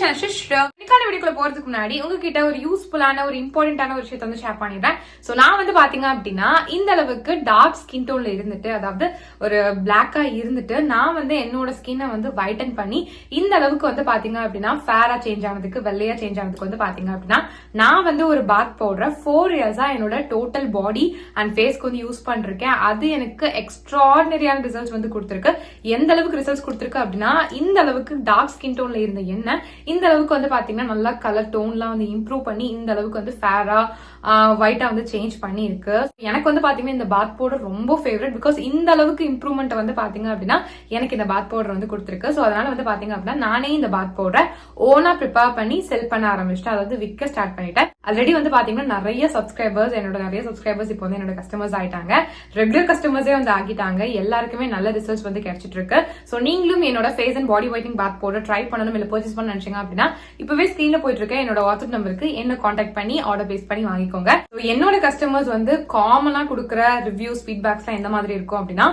வீடியோக்குள்ள போறதுக்கு முன்னாடி உங்ககிட்ட ஒரு யூஸ்ஃபுல்லான ஒரு இம்பார்ட்டன்டான ஒரு விஷயத்தை வந்து ஷேர் பண்ணிடுறேன். சோ நான் வந்து பாத்தீங்க அப்படின்னா இந்த அளவுக்கு டார்க் ஸ்கின் டோன்ல இருந்துட்டு, அதாவது ஒரு பிளாக்கா இருந்துட்டு நான் வந்து என்னோட ஸ்கின்னை வந்து வைட்டன் பண்ணி இந்த அளவுக்கு வந்து பாத்தீங்க அப்படின்னா ஃபேரா சேஞ்ச் ஆனதுக்கு, வெள்ளையா சேஞ்ச் ஆனதுக்கு வந்து பாத்தீங்க அப்படின்னா நான் வந்து ஒரு பாத் பவுடர் 4 இயர்ஸா என்னோட டோட்டல் பாடி அண்ட் ஃபேஸ்க்கு வந்து யூஸ் பண்ணிருக்கேன். அது எனக்கு எக்ஸ்ட்ராடினரியான ரிசல்ட்ஸ் வந்து கொடுத்திருக்கு. எந்த அளவுக்கு ரிசல்ட்ஸ் கொடுத்திருக்கு அப்படின்னா, இந்த அளவுக்கு டார்க் ஸ்கின் டோன்ல இருந்த எண்ணெய் இந்த அளவுக்கு வந்து பாத்தீங்கன்னா நல்லா கலர் டோன்லாம் வந்து இம்ப்ரூவ் பண்ணி இந்த அளவுக்கு வந்து ஃபேரா ஒயிட்டா வந்து சேஞ்ச் பண்ணி இருக்கு. எனக்கு வந்து பாத்தீங்கன்னா இந்த பாத் பவுடர் ரொம்ப ஃபேவரட். பிகாஸ் இந்த அளவுக்கு இம்ப்ரூவ்மெண்ட் வந்து பாத்தீங்க அப்படின்னா எனக்கு இந்த பாத் பவுடர் வந்து கொடுத்திருக்கு. சோ அதனால வந்து பாத்தீங்க அப்படின்னா நானே இந்த பாத் பவுடர் ஓனா ப்ரிப்பேர் பண்ணி செல் பண்ண ஆரம்பிச்சிட்டேன். அதாவது விற்க ஸ்டார்ட் பண்ணிட்டேன். ஆல்ரெடி வந்து பாத்தீங்கன்னா நிறைய சப்ஸ்கிரைபர்ஸ் இப்போ வந்து என்னோட கஸ்டமர்ஸ் ஆயிட்டாங்க. ரெகுலர் கஸ்டமர்ஸே வந்து ஆகிட்டாங்க. எல்லாருக்குமே நல்ல ரிசல்ட்ஸ் வந்து கிடைச்சிட்டு இருக்கு. சோ நீங்களும் என்னோட face and body whitening bath powder try பண்ணணும், இல்ல பர்ச்சேஸ் பண்ண நினைச்சீங்க அப்படின்னா இப்பவே ஸ்கிரீன்ல போயிட்டு இருக்க என்னோட வாட்ஸ்அப் நம்பருக்கு என்ன கான்டாக்ட் பண்ணி ஆர்டர் பேஸ் பண்ணி வாங்கிக்கோங்க. என்னோட கஸ்டமர்ஸ் வந்து காமனா கொடுக்குற ரிவ்யூஸ், ஃபீட்பேக்ஸ் எந்த மாதிரி இருக்கும் அப்படின்னா,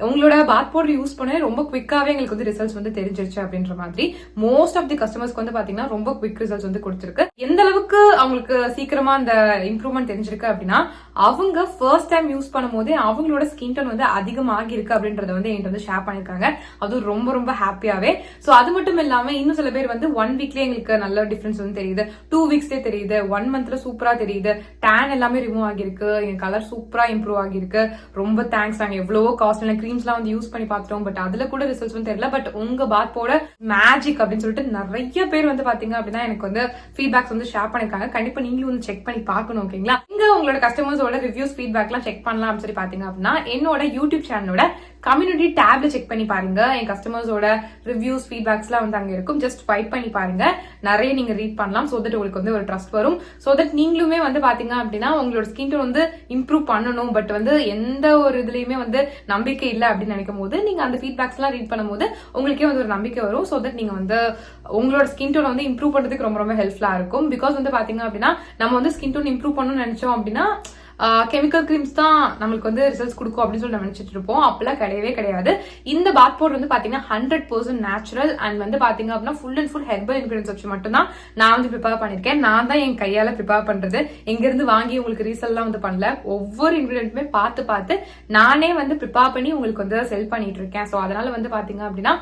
உங்களோட பாத் பவுடர் யூஸ் பண்ண ரொம்ப குவிக்காவே எங்களுக்கு வந்து ரிசல்ட்ஸ் வந்து தெரிஞ்சிருச்சு அப்படின்ற மாதிரி. மோஸ்ட் ஆஃப் தி கஸ்டமர்ஸ்க்கு வந்து பாத்தீங்கன்னா ரொம்ப குவிக் ரிசல்ட்ஸ் வந்து கொடுத்திருக்கு. எந்த அளவுக்கு அவங்களுக்கு சீக்கிரமா அந்த இம்ப்ரூவ்மெண்ட் தெரிஞ்சிருக்கு அப்படின்னா, அவங்க ஃபர்ஸ்ட் டைம் யூஸ் பண்ணும் போதே அவங்களோட ஸ்கின் டோன் வந்து அதிகமாகி இருக்கு அப்படின்றத வந்து என்கிட்ட வந்து ஷேர் பண்ணிருக்காங்க. அது ரொம்ப ரொம்ப ஹாப்பியாவே. சோ அது மட்டும் இல்லாம இன்னும் சில பேர் வந்து 1 வீக்லயே எங்களுக்கு நல்ல டிஃபரன்ஸ் வந்து தெரியுது, 2 வீக்ஸ்லயே தெரியுது, 1 மந்த்ல சூப்பரா தெரியுது, டேன் எல்லாமே ரிமூவ் ஆகிருக்கு, என் கலர் சூப்பரா இம்ப்ரூவ் ஆகிருக்கு, ரொம்ப தேங்க்ஸ், நாங்க எவ்வளவோ காஸ்ட்லியான கிரீம்ஸ் எல்லாம் வந்து யூஸ் பண்ணி பார்த்தோம், பட் அதுல கூட ரிசல்ட்ஸ் வந்து தெரியல. பட் உங்க பாத் போட மேஜிக் அப்படின்னு சொல்லிட்டு நிறைய பேர் வந்து பாத்தீங்க அப்படின்னா எனக்கு வந்து ஃபீட்பேக்ஸ் வந்து ஷேர் பண்ணிருக்காங்க. கண்டிப்பா நீங்களும் வந்து செக் பண்ணி பார்க்கணும். ஓகேங்களா? இங்க உங்களோட கஸ்டமர்ஸோட ரிவ்யூஸ், ஃபீட்பேக் எல்லாம் செக் பண்ணலாம் அப்படின்னு சொல்லி பாத்தீங்க அப்படின்னா என்னோட யூடியூப் சேனலோட கம்யூனிட்டி டேப்ல செக் பண்ணி பாருங்க. என் கஸ்டமர்ஸோட ரிவ்யூஸ், ஃபீட்பேக்ஸ் எல்லாம் வந்து அங்க இருக்கும். ஜஸ்ட் ஸ்வைப் பண்ணி பாருங்க. நிறைய நீங்க ரீட் பண்ணலாம். சோ தட் உங்களுக்கு வந்து ஒரு ட்ரஸ்ட் வரும். சோ தட் நீங்களுமே வந்து பாத்தீங்க அப்படின்னா உங்களோட ஸ்கின் டோன் வந்து இம்ப்ரூவ் பண்ணணும், பட் வந்து எந்த ஒரு இதுலயுமே வந்து நம்பிக்கை இல்லை அப்படின்னு நினைக்கும் போது நீங்க அந்த ஃபீட்பேக்ஸ் எல்லாம் ரீட் பண்ணும்போது உங்களுக்கே வந்து ஒரு நம்பிக்கை வரும். சோ தட் நீங்க வந்து உங்களோட ஸ்கின் டோன் வந்து இம்ப்ரூவ் பண்றதுக்கு ரொம்ப ரொம்ப ஹெல்ப்ஃபுல்லா இருக்கும். பிகாஸ் வந்து பாத்தீங்க அப்படின்னா நம்ம வந்து ஸ்கின் டோன் இம்ப்ரூவ் பண்ணணும்னு நினைச்சோம் அப்படின்னா கெமிக்கல் கிரீம்ஸ் தான் நம்மளுக்கு வந்து ரிசல்ட்ஸ் கொடுக்கும் அப்படின்னு சொல்லி நம்ம நினைச்சிட்டு இருப்போம். அப்பெல்லாம் கிடையவே கிடையாது. இந்த பாத் பவுடர் வந்து பாத்தீங்கன்னா 100% நேச்சுரல் அண்ட் வந்து பாத்தீங்க அப்படின்னா full and full herbal ingredients வச்சு மட்டும் தான் நான் வந்து ப்ரிப்பேர் பண்ணிருக்கேன். நான் தான் என் கையால ப்ரிப்பேர் பண்றது. எங்க இருந்து வாங்கி உங்களுக்கு ரீசெல்லாம் வந்து பண்ணல. ஒவ்வொரு இன்கிரியன்ட்டுமே பார்த்து நானே வந்து ப்ரிப்பேர் பண்ணி உங்களுக்கு வந்து செல் பண்ணிட்டு இருக்கேன். சோ அதனால வந்து பாத்தீங்க அப்படின்னா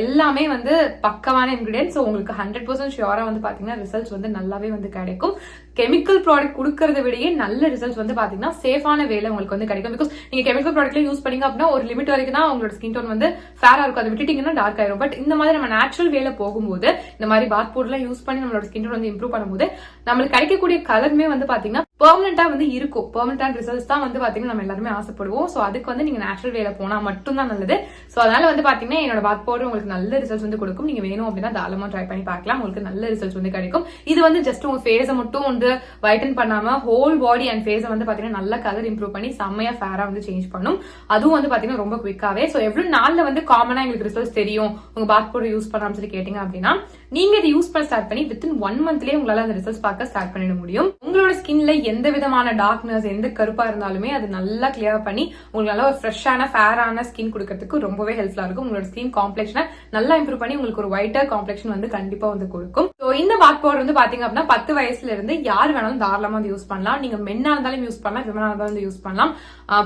எல்லாமே வந்து பக்கமான இன்கிரியன்ஸ். ஸோ உங்களுக்கு 100% ஷியோரா வந்து பாத்தீங்கன்னா ரிசல்ட்ஸ் வந்து நல்லாவே வந்து கிடைக்கும். கெமிக்கல் ப்ராடக்ட் கொடுக்கறத விடையே நல்ல ரிசல்ட்ஸ் வந்து பாத்தீங்கன்னா சேஃபான வேலை உங்களுக்கு வந்து கிடைக்கும். பிகாஸ் நீங்க கெமிக்கல் ப்ராடக்ட்ல யூஸ் பண்ணீங்க அப்படின்னா ஒரு லிமிட் வரைக்கும் தான் உங்களோட ஸ்கின் டோன் வந்து ஃபேரா இருக்கும். அதை விட்டுட்டீங்கன்னா டார்க் ஆயிரும். பட் இந்த மாதிரி நம்ம நேச்சுரல் வேலை போகும்போது, இந்த மாதிரி பாத் பவுடர்லாம் யூஸ் பண்ணி நம்மளோட ஸ்கின் டோன் வந்து இம்ப்ரூவ் பண்ணும்போது நம்மளுக்கு கிடைக்கக்கூடிய கலருமே வந்து பாத்தீங்கன்னா பெர்மனண்டா வந்து இருக்கும். பெர்மனன்டான ரிசல்ட்ஸ் தான் வந்து பாத்தீங்கன்னா நம்ம எல்லாருமே ஆசைப்படுவோம். சோ அதுக்கு வந்து நீங்க நேச்சுரல் வேலை போனா மட்டும் தான் நல்லது. சோ அதனால வந்து பாத்தீங்கன்னா என்னோட பாத் பவுடர் உங்களுக்கு நல்ல ரிசல்ட்ஸ் வந்து கொடுக்கும். நீங்க வேணும் அப்படின்னா தாராளமா ட்ரை பண்ணி பார்க்கலாம். உங்களுக்கு நல்ல ரிசல்ட்ஸ் வந்து கிடைக்கும். இது வந்து ஜஸ்ட் உங்க ஃபேஸை மட்டும் வந்து வைட்டன் பண்ணாம ஹோல் பாடி அண்ட் ஃபேஸை வந்து பாத்தீங்கன்னா நல்ல கலர் இம்ப்ரூவ் பண்ணி செம்மையா ஃபேரா வந்து சேஞ்ச் பண்ணும். அதுவும் வந்து பாத்தீங்கன்னா ரொம்ப குவிக்காவே. சோ எவ்வளவு நாள்ல வந்து காமனா எங்களுக்கு ரிசல்ட்ஸ் தெரியும் உங்க பாத் பவுடர் யூஸ் பண்ணாம சொல்லி கேட்டீங்க அப்படின்னா, நீங்க இதை யூஸ் பண்ண ஸ்டார்ட் பண்ணி வித்தின் 1 மந்த்லயே உங்களால அந்த ரிசல்ட்ஸ் பார்க்க ஸ்டார்ட் பண்ணிட முடியும். உங்களோட ஸ்கின்ல எந்த விதமான டார்க்னஸ், எந்த கருப்பா இருந்தாலுமே அது நல்லா கிளியர் பண்ணி உங்களுக்கு நல்ல ஒரு ஃப்ரெஷ்ஷான ஃபேரான ஸ்கின் கொடுக்கறதுக்கு ரொம்பவே ஹெல்ப்ஃபுல்லா இருக்கும். உங்களோட ஸ்கின் காம்ப்ளெக்ஷனை நல்லா இம்ப்ரூவ் பண்ணி உங்களுக்கு ஒரு ஒயிட்டர் காம்ப்ளெக்ஷன் வந்து கண்டிப்பா வந்து கொடுக்கும். சோ இந்த பாத் பவுடர் வந்து பாத்தீங்க அப்படின்னா 10 வயசுல இருந்து யார் வேணாலும் தாராளமா வந்து யூஸ் பண்ணலாம். நீங்க மென்னா இருந்தாலும் யூஸ் பண்ணலாம், விமனா இருந்தாலும் வந்து யூஸ் பண்ணலாம்.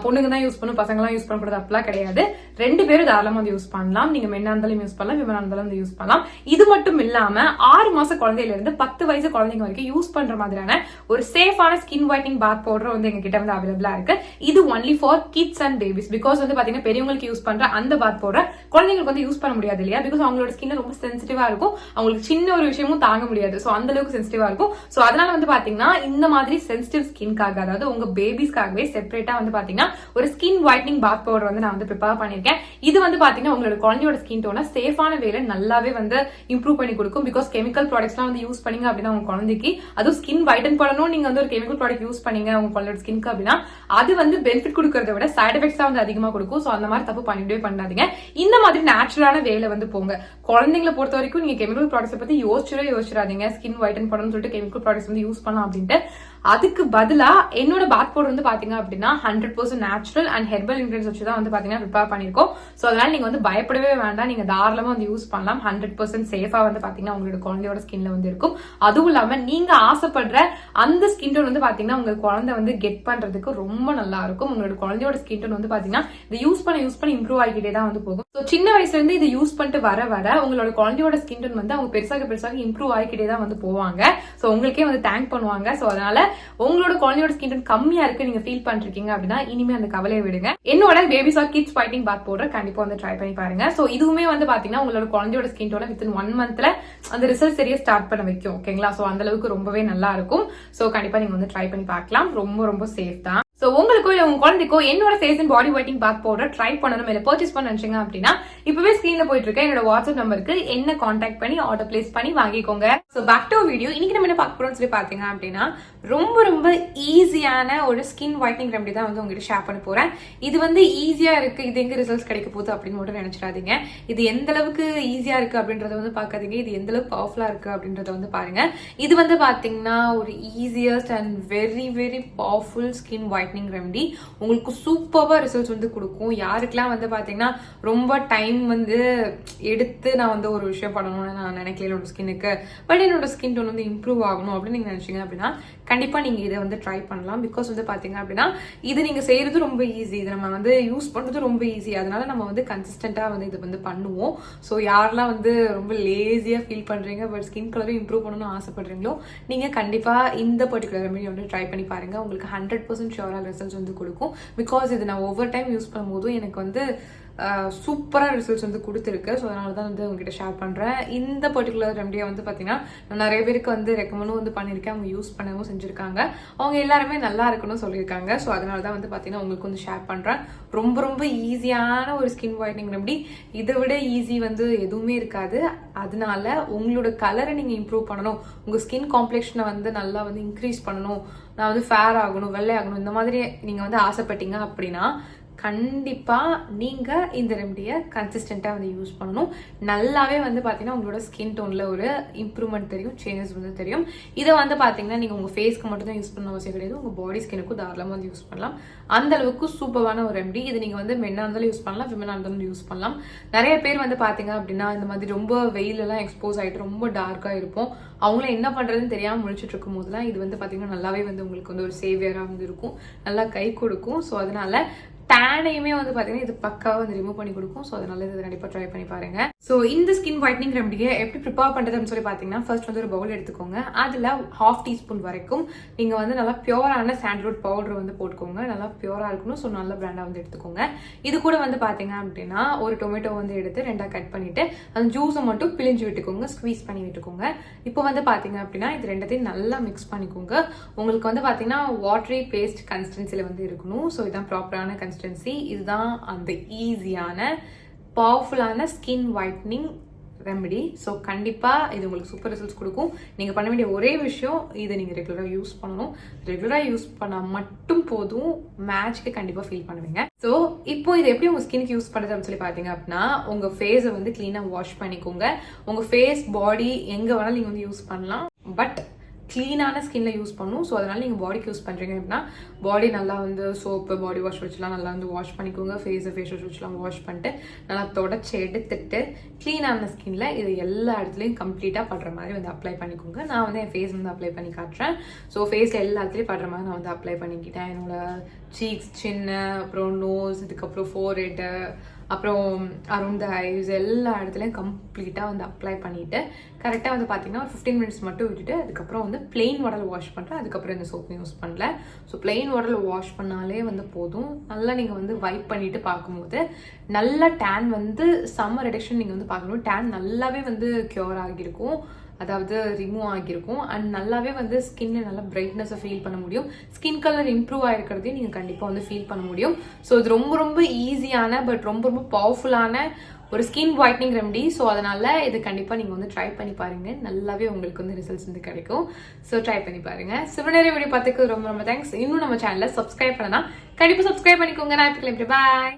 பொண்ணுங்க தான் யூஸ் பண்ணும், பசங்க எல்லாம் யூஸ் பண்ணக்கூடாது அப்படிலாம் கிடையாது. 2 பேரும் தாராளமா வந்து யூஸ் பண்ணலாம். நீங்க மென்னா இருந்தாலும் யூஸ் பண்ணலாம், விமனா இருந்தாலும் வந்து யூஸ் பண்ணலாம். இது மட்டும் இல்லாம 6 மாச குழந்தையில இருந்து 10 வயசு குழந்தைங்க வரைக்கும் யூஸ் பண்ற மாதிரியான ஒரு சேஃபான ஸ்கின் ஒயிட்னிங் பாத் பவுடர் வந்து எங்க கிட்ட வந்து அவைலபிளா இருக்கு. இது only for kids and babies. Because வந்து பாத்தீங்கன்னா பெரியவங்களுக்கு யூஸ் பண்ற அந்த பாத் பவுடர் குழந்தைங்களுக்கு வந்து யூஸ் பண்ண முடியாது இல்லையா? பிகாஸ் அவங்களோட ஸ்கின் ரொம்ப சென்சிட்டிவா இருக்கும். அவங்களுக்கு சின்ன ஒரு விஷயமும் தாங்க முடியாது. சோ அந்த அளவுக்கு சென்சிட்டிவா இருக்கும். சோ அதனால வந்து பாத்தீங்கன்னா இந்த மாதிரி சென்சிட்டிவ் ஸ்கின்காக, அதாவது உங்க பேபிஸ்க்காகவே செப்பரேட்டா வந்து பாத்தீங்கன்னா ஒரு ஸ்கின் ஒயிட்னிங் பாத் பவுடர் வந்து நான் வந்து ப்ரிப்பேர் பண்ணிருக்கேன். இது வந்து பாத்தீங்கன்னா உங்களோட குழந்தையோட ஸ்கின் டோனை சேஃபான வேலை நல்லாவே வந்து இம்ப்ரூவ் பண்ணி கொடுக்கும். பிகாஸ் கெமிக்கல் ப்ராடக்ட்ஸ் எல்லாம் வந்து யூஸ் பண்ணீங்க அப்படின்னா உங்க குழந்தைக்கு, அதுவும் ஸ்கின் வைட்டன் பண்ணணும் நீங்க வந்து ஒரு கெமிக்கல் ப்ராடக்ட் யூஸ் பண்ணீங்க உங்க குழந்தையோட ஸ்கின்க்கு அப்படின்னா அது வந்து பெனிஃபிட் கொடுக்கறத விட சைட் எஃபெக்ட்ஸ் தான் வந்து அதிகமா கொடுக்கும். சோ அந்த மாதிரி தப்பு பண்ணிட்டே பண்ணாதீங்க. இந்த மாதிரி நேச்சுரலான வேலை வந்து போங்க. குழந்தைங்களை பொறுத்த வரைக்கும் நீங்க கெமிக்கல் ப்ராடக்ட்ஸ் பத்தி யோசிச்சிடாதீங்க. ஸ்கின் வைட்டன் பண்ணணும்னு சொல்லிட்டு கெமிக்கல் ப்ராடக்ட்ஸ் வந்து யூஸ் பண்ணலாம் அப்படின்ட்டு அதுக்கு பதிலா என்னோட பாத் பவுடர் வந்து பாத்தீங்க அப்படின்னா 100% நேச்சுரல் அண்ட் ஹெர்பல் இன்கிரியன்ஸ் வச்சு தான் வந்து பாத்தீங்கன்னா ப்ரிப்பேர் பண்ணிருக்கோம். சோ அதனால நீங்க வந்து பயப்படவே வேண்டாம், நீங்க தாராளமா வந்து யூஸ் பண்ணலாம். 100% சேஃபா வந்து பாத்தீங்கன்னா உங்களோட குழந்தையோட ஸ்கின்ல வந்து இருக்கும். அதுவும் இல்லாம நீங்க ஆசைப்படுற அந்த ஸ்கின் டோன் வந்து பாத்தீங்கன்னா உங்க குழந்தை வந்து கெட் பண்றதுக்கு ரொம்ப நல்லா இருக்கும். உங்களோட குழந்தையோட ஸ்கின் டோன் வந்து பாத்தீங்கன்னா இதை யூஸ் பண்ண இம்ப்ரூவ் ஆகிட்டே தான் வந்து போகும். ஸோ சின்ன வயசுல இருந்து இதை யூஸ் பண்ணிட்டு வர உங்களோட குழந்தையோட ஸ்கின் டோன் வந்து அவங்க பெருசாக இம்ப்ரூவ் ஆகிக்கிட்டே தான் வந்து போவாங்க. ஸோ உங்களுக்கே வந்து தேங்க் பண்ணுவாங்க. ஸோ அதனால உங்களோட குழந்தையோட ஸ்கின் டோன் கம்மியா இருக்கு நீங்க ஃபீல் பண்ணிருக்கீங்க அப்படின்னா இனிமே அந்த கவலையை விடுங்க. என்னோட babies or kids fighting bath powder கண்டிப்பா வந்து ட்ரை பண்ணி பாருங்க. ஸோ இதுவுமே வந்து பாத்தீங்கன்னா உங்களோட குழந்தையோட ஸ்கின் டோனை வித்தின் 1 மந்த்ல அந்த ரிசல்ட் சரியா ஸ்டார்ட் பண்ண வைக்கும். ஓகேங்களா? ஸோ அந்த அளவுக்கு ரொம்பவே நல்லா இருக்கும். ஸோ கண்டிப்பா நீங்க வந்து ட்ரை பண்ணி பார்க்கலாம். ரொம்ப சேஃப் தான். சோ உங்களுக்கோ இல்ல உங்க குழந்தைக்கோ என்னோட face and body whitening bath powder try பண்ணணும் இல்ல பர்ச்சேஸ் பண்ண நினைச்சீங்க அப்படின்னா இப்பவே ஸ்கிரீன்ல போயிட்டு இருக்க என்னோட வாட்ஸ்அப் நம்பருக்கு என்ன கான்டாக்ட் பண்ணி ஆர்டர் பிளேஸ் பண்ணி வாங்கிக்கோங்க. So back to video. இன்னைக்கு நம்ம என்ன பார்க்க போறோம்னு சொல்லி பாத்தீங்க அப்படின்னா ரொம்ப ஈஸியான ஒரு ஸ்கின் ஒயிட்னிங் ரெமெடி தான் வந்து உங்ககிட்ட ஷேர் பண்ண போறேன். இது வந்து ஈஸியா இருக்கு, இது எங்க ரிசல்ட்ஸ் கிடைக்க போகுது அப்படின்னு மட்டும் நினைச்சிடாதீங்க. இது எந்த அளவுக்கு ஈஸியா இருக்கு அப்படின்றத வந்து பாக்காதீங்க, இது எந்த அளவுக்கு பவர்ஃபுல்லா இருக்கு அப்படின்றத வந்து பாருங்க. இது வந்து பாத்தீங்கன்னா ஒரு easiest and very powerful skin whitening remedy. உங்களுக்கு சூப்பர்வா ரிசல்ட்ஸ் வந்து கொடுக்கும். யாருக்கெல்லாம் வந்து பாத்தீங்கன்னா ரொம்ப டைம் வந்து எடுத்து நான் வந்து ஒரு விஷயம் பண்ணணும்னு நான் நினைக்கல என்னோட ஸ்கின்னுக்கு, பட் என்னோட ஸ்கின் டோன் வந்து இம்ப்ரூவ் ஆகணும் அப்படின்னு நீங்க நினைச்சீங்க அப்படின்னா கண்டிப்பா நீங்க இதை வந்து ட்ரை பண்ணலாம். பிகாஸ் வந்து பாத்தீங்க அப்படின்னா இது நீங்க செய்யறது ரொம்ப ஈஸி, இது நம்ம வந்து யூஸ் பண்றது ரொம்ப ஈஸி. அதனால நம்ம வந்து கன்சிஸ்டன்டா வந்து இது வந்து பண்ணுவோம். ஸோ யாரெல்லாம் வந்து ரொம்ப லேசியா ஃபீல் பண்றீங்க பட் ஸ்கின் கலரும் இம்ப்ரூவ் பண்ணணும்னு ஆசைப்படுறீங்களோ நீங்க கண்டிப்பா இந்த பர்டிகுலர் ரெமெடி வந்து ட்ரை பண்ணி பாருங்க. உங்களுக்கு 100% ஷியோரா ரிசல்ட்ஸ் வந்து கொடுக்கும். பிகாஸ் இது நான் ஒவ்வொரு டைம் யூஸ் பண்ணும்போதும் எனக்கு வந்து சூப்பரா ரிசல்ட்ஸ் வந்து கொடுத்துருக்கு. ஸோ அதனால தான் வந்து உங்ககிட்ட ஷேர் பண்றேன். இந்த பர்டிகுலர் ரெமடியை வந்து பாத்தீங்கன்னா நான் நிறைய பேருக்கு வந்து ரெக்கமெண்டும் வந்து பண்ணியிருக்கேன், அவங்க யூஸ் பண்ணவும் செஞ்சிருக்காங்க, அவங்க எல்லாருமே நல்லா இருக்குன்னு சொல்லியிருக்காங்க. ஸோ அதனால தான் வந்து பாத்தீங்கன்னா உங்களுக்கு வந்து ஷேர் பண்றேன். ரொம்ப ஈஸியான ஒரு ஸ்கின் ஒயிட்னிங் ரெமடி. இதை விட ஈஸி வந்து எதுவுமே இருக்காது. அதனால உங்களோட கலரை நீங்க இம்ப்ரூவ் பண்ணணும், உங்க ஸ்கின் காம்ப்ளெக்ஷனை வந்து நல்லா வந்து இன்க்ரீஸ் பண்ணணும், நான் வந்து ஃபேர் ஆகணும், வெள்ளை ஆகணும், இந்த மாதிரி நீங்க வந்து ஆசைப்பட்டீங்க அப்படின்னா கண்டிப்பா நீங்க இந்த ரெமடியை கன்சிஸ்டன்டா வந்து யூஸ் பண்ணணும். நல்லாவே வந்து பாத்தீங்கன்னா உங்களோட ஸ்கின் டோன்ல ஒரு இம்ப்ரூவ்மெண்ட் தெரியும், சேஞ்சஸ் வந்து தெரியும். இதை வந்து பாத்தீங்கன்னா நீங்க உங்க ஃபேஸ்க்கு மட்டும் தான் யூஸ் பண்ண அவசியம் கிடையாது, உங்க பாடி ஸ்கினுக்கும் தாராளமா வந்து யூஸ் பண்ணலாம். அந்த அளவுக்கு சூப்பரான ஒரு ரெமடி. இது நீங்க வந்து மென்னா இருந்தாலும் யூஸ் பண்ணலாம், விமனா இருந்தாலும் யூஸ் பண்ணலாம். நிறைய பேர் வந்து பாத்தீங்க அப்படின்னா இந்த மாதிரி ரொம்ப வெயில் எல்லாம் எக்ஸ்போஸ் ஆயிட்டு ரொம்ப டார்க்கா இருப்போம், அவங்கள என்ன பண்றதுன்னு தெரியாம முடிச்சுட்டு இருக்கும் போதுலாம் இது வந்து பாத்தீங்கன்னா நல்லாவே வந்து உங்களுக்கு வந்து ஒரு சேவியரா வந்து இருக்கும், நல்லா கை கொடுக்கும். ஸோ அதனால டேனையுமே வந்து பாத்தீங்கன்னா இது பக்காவா வந்து ரிமூவ் பண்ணி கொடுக்கும். ஸோ அதனால இதை கண்டிப்பா ட்ரை பண்ணி பாருங்க. ஸோ இந்த ஸ்கின் ஒயிட்னிங் ரெமடியை எப்படி ப்ரிப்பேர் பண்றதுன்னு சொல்லி பாத்தீங்கன்னா ஃபர்ஸ்ட் வந்து ஒரு பவுல் எடுத்துக்கோங்க. அதுல 1/2 டீஸ்பூன் வரைக்கும் நீங்க வந்து நல்லா பியூரான சாண்டல்வுட் பவுடர் வந்து போட்டுக்கோங்க. நல்லா பியூரா இருக்கணும். ஸோ நல்ல பிராண்டா வந்து எடுத்துக்கோங்க. இது கூட வந்து பாத்தீங்க அப்படின்னா ஒரு டொமேட்டோ வந்து எடுத்து 2ஆ கட் பண்ணிட்டு அந்த ஜூஸை மட்டும் பிழிஞ்சு விட்டுக்கோங்க, ஸ்குவீஸ் பண்ணி விட்டுக்கோங்க. இப்போ வந்து பாத்தீங்க அப்படின்னா இது ரெண்டத்தையும் நல்லா மிக்ஸ் பண்ணிக்கோங்க. உங்களுக்கு வந்து பாத்தீங்கன்னா வாட்டரி பேஸ்ட் கன்சிஸ்டன்சில வந்து இருக்கணும். ஸோ இதான் ப்ராப்பரான கன்சிஸ்டன்சி. இதுதான் அந்த ஈஸியான பவர்ஃபுல்லான ஸ்கின் ஒயிட்னிங் ரெமெடி. ஸோ கண்டிப்பா இது உங்களுக்கு சூப்பர் ரிசல்ட்ஸ் கொடுக்கும். நீங்க பண்ண வேண்டிய ஒரே விஷயம் இதை நீங்க ரெகுலரா யூஸ் பண்ணணும். ரெகுலரா யூஸ் பண்ணா மட்டும் போதும், மேட்ச்க்கு கண்டிப்பா ஃபீல் பண்ணுவீங்க. ஸோ இப்போ இது எப்படி உங்க ஸ்கின்க்கு யூஸ் பண்ணுறது அப்படின்னு சொல்லி பாத்தீங்க அப்படின்னா உங்க ஃபேஸை வந்து கிளீனா வாஷ் பண்ணிக்கோங்க. உங்க ஃபேஸ் பாடி எங்க வேணாலும் நீங்க வந்து யூஸ் பண்ணலாம், பட் கிளீனான ஸ்கின்ல யூஸ் பண்ணும். ஸோ அதனால நீங்க பாடிக்கு யூஸ் பண்றீங்க அப்படின்னா பாடி நல்லா வந்து சோப்பு பாடி வாஷ் வச்சுலாம் நல்லா வந்து வாஷ் பண்ணிக்கோங்க. ஃபேஸ் வாஷ் வச்சுலாம் வாஷ் பண்ணிட்டு நல்லா தொடச்சி எடுத்துட்டு கிளீனான ஸ்கின்ல இது எல்லா இடத்துலையும் கம்ப்ளீட்டா படுற மாதிரி வந்து அப்ளை பண்ணிக்கோங்க. நான் வந்து என் ஃபேஸ் வந்து அப்ளை பண்ணி காட்டுறேன். ஸோ ஃபேஸ்ல எல்லா இடத்துலையும் படுற மாதிரி நான் வந்து அப்ளை பண்ணிக்கிட்டேன். என்னோட சீக்ஸ், சின்ன, அப்புறம் நோஸ், இதுக்கப்புறம் ஃபோர்ஹெட், அப்புறம் அரௌண்ட் த ஐஸ் எல்லா இடத்துலையும் கம்ப்ளீட்டாக வந்து அப்ளை பண்ணிட்டு கரெக்டாக வந்து பார்த்தீங்கன்னா ஒரு 15 மினிட்ஸ் மட்டும் விட்டுட்டு அதுக்கப்புறம் வந்து பிளெயின் வாட்டர் வாஷ் பண்ணுறேன். அதுக்கப்புறம் இந்த சோப்பு யூஸ் பண்ணல. ஸோ பிளெயின் வாட்டரில் வாஷ் பண்ணாலே வந்து போதும். நல்லா நீங்கள் வந்து வைப் பண்ணிட்டு பார்க்கும்போது நல்ல டேன் வந்து சம்மர் ரிடக்ஷன் நீங்கள் வந்து பார்க்கணும். டேன் நல்லாவே வந்து க்யூர் ஆகியிருக்கும், அதாவது ரிமூவ் ஆகியிருக்கும். அண்ட் நல்லாவே வந்து ஸ்கின்ல நல்லா பிரைட்னஸை ஃபீல் பண்ண முடியும். ஸ்கின் கலர் இம்ப்ரூவ் ஆகிருக்கிறதையும் நீங்கள் கண்டிப்பாக வந்து ஃபீல் பண்ண முடியும். ஸோ இது ரொம்ப ஈஸியான பட் ரொம்ப பவர்ஃபுல்லான ஒரு ஸ்கின் ஒயிட்னிங் ரெமெடி. ஸோ அதனால இது கண்டிப்பாக நீங்கள் வந்து ட்ரை பண்ணி பாருங்க. நல்லாவே உங்களுக்கு வந்து ரிசல்ட்ஸ் வந்து கிடைக்கும். ஸோ ட்ரை பண்ணி பாருங்க. சிவனேரிய வீடியோ பார்த்துக்கு ரொம்ப தேங்க்ஸ். இன்னும் நம்ம சேனலை சப்ஸ்கிரைப் பண்ணனா கண்டிப்பாக சப்ஸ்கிரைப் பண்ணிக்கோங்க. நான் இப்போ பாய்.